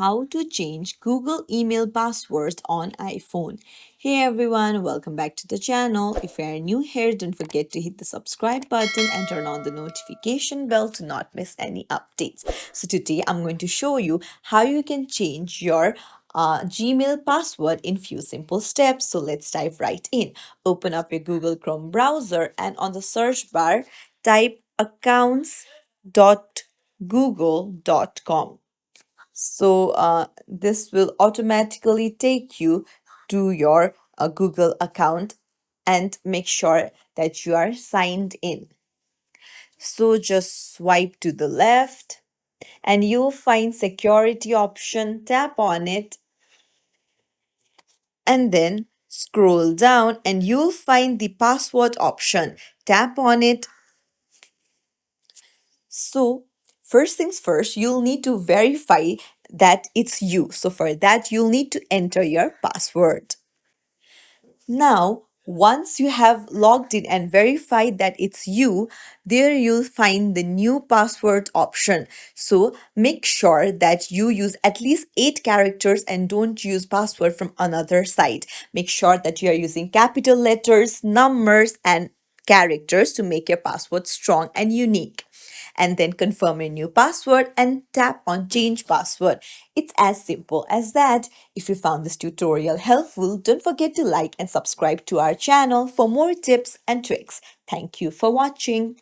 how to change Google email passwords on iPhone. Hey everyone, welcome back to the channel. If you are new here, don't forget to hit the subscribe button and turn on the notification bell to not miss any updates. So today I'm going to show you how you can change your Gmail password in few simple steps. So let's dive right in. Open up your Google Chrome browser and on the search bar, type accounts.google.com. So this will automatically take you to your Google account and make sure that you are signed in. So just swipe to the left and you'll find security option, tap on it and then scroll down and you'll find the password option. Tap on it. So, first things first, you'll need to verify that it's you. So, for that, you'll need to enter your password. Now, once you have logged in and verified that it's you, there you'll find the new password option. So make sure that you use at least 8 characters and don't use password from another site. Make sure that you are using capital letters, numbers, and characters to make your password strong and unique. And then confirm your new password and tap on change password. It's as simple as that. If you found this tutorial helpful, don't forget to like and subscribe to our channel for more tips and tricks. Thank you for watching.